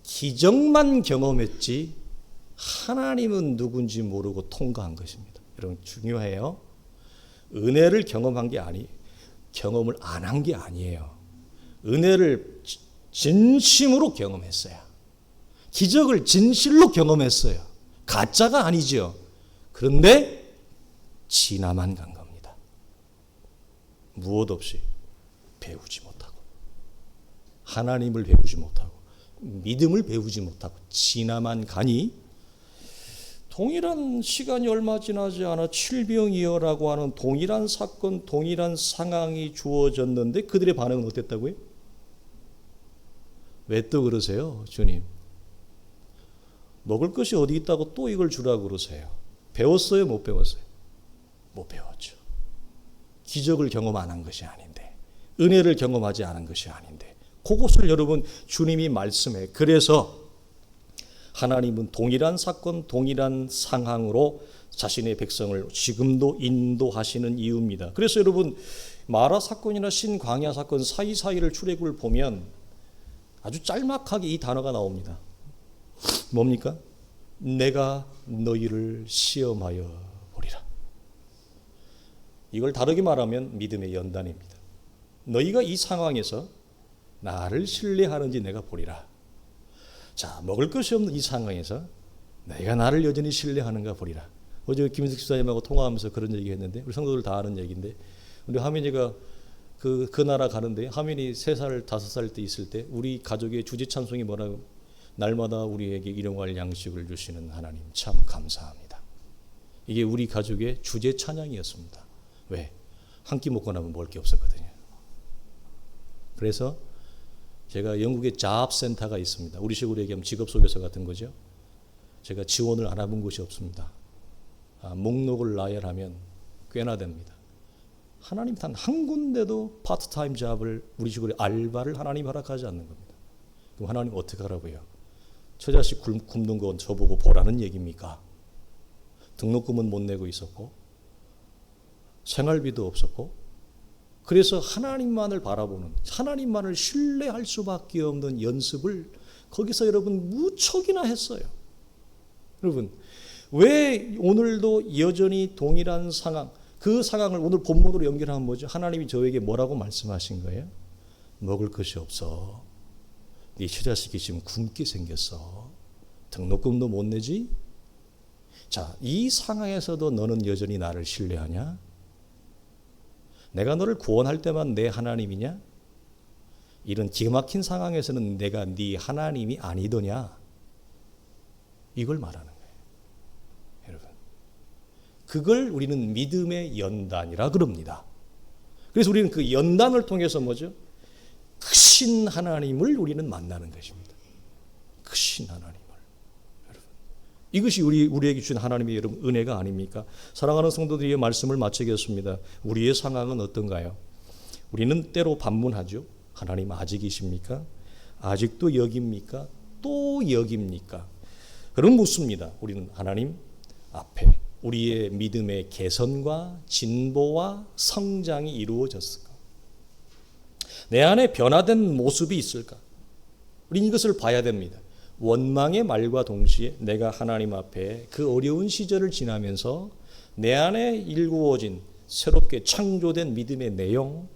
기적만 경험했지 하나님은 누군지 모르고 통과한 것입니다. 여러분 중요해요. 은혜를 경험한 게 경험을 안 한 게 아니에요. 은혜를 진심으로 경험했어요. 기적을 진실로 경험했어요. 가짜가 아니죠. 그런데 지나만 간 겁니다. 무엇 없이 배우지 못하고, 하나님을 배우지 못하고, 믿음을 배우지 못하고 지나만 가니 동일한 시간이 얼마 지나지 않아 칠병이어라고 하는 동일한 사건, 동일한 상황이 주어졌는데 그들의 반응은 어땠다고요? 왜 또 그러세요, 주님? 먹을 것이 어디 있다고 또 이걸 주라고 그러세요? 배웠어요, 못 배웠어요? 못 배웠죠. 기적을 경험 안 한 것이 아닌데, 은혜를 경험하지 않은 것이 아닌데, 그것을 여러분 주님이 말씀해. 그래서 하나님은 동일한 사건, 동일한 상황으로 자신의 백성을 지금도 인도하시는 이유입니다. 그래서 여러분 마라 사건이나 신광야 사건 사이사이를 출애굽을 보면 아주 짤막하게 이 단어가 나옵니다. 뭡니까? 내가 너희를 시험하여 보리라. 이걸 다르게 말하면 믿음의 연단입니다. 너희가 이 상황에서 나를 신뢰하는지 내가 보리라. 자, 먹을 것이 없는 이 상황에서 내가 나를 여전히 신뢰하는가 보리라. 어제 김인숙 집사님하고 통화하면서 그런 얘기 했는데, 우리 성도들 다 아는 얘기인데, 우리 하민이가 그 나라 가는데, 하민이 3살, 5살 때 있을 때 우리 가족의 주제 찬송이 뭐라고? 날마다 우리에게 일용할 양식을 주시는 하나님 참 감사합니다. 이게 우리 가족의 주제 찬양이었습니다. 왜? 한 끼 먹고 나면 먹을 게 없었거든요. 그래서 제가 영국에 잡센터가 있습니다. 우리식으로 얘기하면 직업소개서 같은 거죠. 제가 지원을 알아본 곳이 없습니다. 목록을 나열하면 꽤나 됩니다. 하나님 단 한 군데도 파트타임 잡을, 우리식으로 알바를 하나님 허락하지 않는 겁니다. 그럼 하나님 어떻게 하라고요? 처자식 굶는 건 저보고 보라는 얘기입니까? 등록금은 못 내고 있었고 생활비도 없었고, 그래서 하나님만을 바라보는, 하나님만을 신뢰할 수밖에 없는 연습을 거기서 여러분 무척이나 했어요. 여러분 왜 오늘도 여전히 동일한 상황, 그 상황을 오늘 본문으로 연결하면 뭐죠? 하나님이 저에게 뭐라고 말씀하신 거예요? 먹을 것이 없어. 네 처자식이 지금 굶게 생겼어. 등록금도 못 내지? 자, 이 상황에서도 너는 여전히 나를 신뢰하냐? 내가 너를 구원할 때만 내 하나님이냐? 이런 기가 막힌 상황에서는 내가 네 하나님이 아니더냐? 이걸 말하는 거예요. 여러분, 그걸 우리는 믿음의 연단이라 그럽니다. 그래서 우리는 그 연단을 통해서 뭐죠? 크신 하나님을 우리는 만나는 것입니다. 크신 하나님을. 여러분, 이것이 우리에게 주신 하나님의 여러분 은혜가 아닙니까? 사랑하는 성도들의 말씀을 마치겠습니다. 우리의 상황은 어떤가요? 우리는 때로 반문하죠. 하나님 아직이십니까? 아직도 여기입니까? 또 여기입니까? 그럼 묻습니다. 우리는 하나님 앞에 우리의 믿음의 개선과 진보와 성장이 이루어졌을까? 내 안에 변화된 모습이 있을까? 우리는 이것을 봐야 됩니다. 원망의 말과 동시에 내가 하나님 앞에 그 어려운 시절을 지나면서 내 안에 일구어진 새롭게 창조된 믿음의 내용,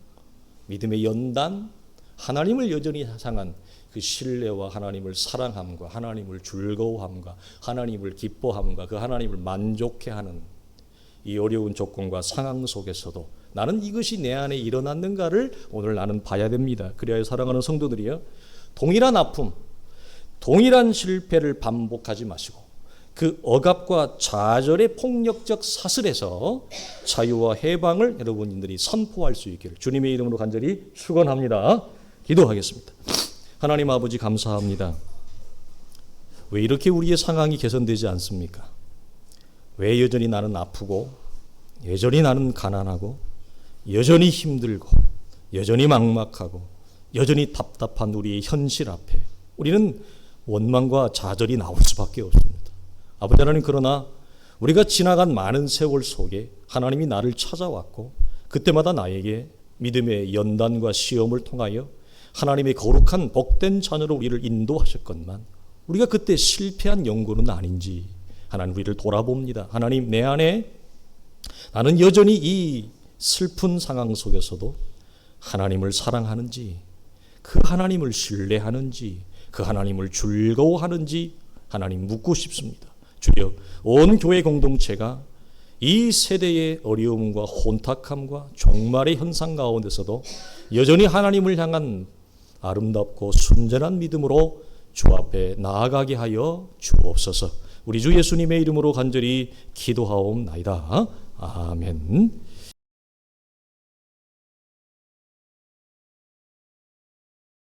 믿음의 연단, 하나님을 여전히 향한 그 신뢰와 하나님을 사랑함과 하나님을 즐거워함과 하나님을 기뻐함과 그 하나님을 만족해하는 이 어려운 조건과 상황 속에서도 나는 이것이 내 안에 일어났는가를 오늘 나는 봐야 됩니다. 그래야 사랑하는 성도들이요, 동일한 아픔, 동일한 실패를 반복하지 마시고 그 억압과 좌절의 폭력적 사슬에서 자유와 해방을 여러분들이 선포할 수 있기를 주님의 이름으로 간절히 축원합니다. 기도하겠습니다. 하나님 아버지 감사합니다. 왜 이렇게 우리의 상황이 개선되지 않습니까? 왜 여전히 나는 아프고 여전히 나는 가난하고 여전히 힘들고 여전히 막막하고 여전히 답답한 우리의 현실 앞에 우리는 원망과 좌절이 나올 수밖에 없습니다. 아버지 하나님, 그러나 우리가 지나간 많은 세월 속에 하나님이 나를 찾아왔고 그때마다 나에게 믿음의 연단과 시험을 통하여 하나님의 거룩한 복된 자녀로 우리를 인도하셨건만 우리가 그때 실패한 연고는 아닌지 하나님 우리를 돌아봅니다. 하나님, 내 안에 나는 여전히 이 슬픈 상황 속에서도 하나님을 사랑하는지, 그 하나님을 신뢰하는지, 그 하나님을 즐거워하는지 하나님 묻고 싶습니다. 주여, 온 교회 공동체가 이 세대의 어려움과 혼탁함과 종말의 현상 가운데서도 여전히 하나님을 향한 아름답고 순전한 믿음으로 주 앞에 나아가게 하여 주옵소서. 우리 주 예수님의 이름으로 간절히 기도하옵나이다. 아멘.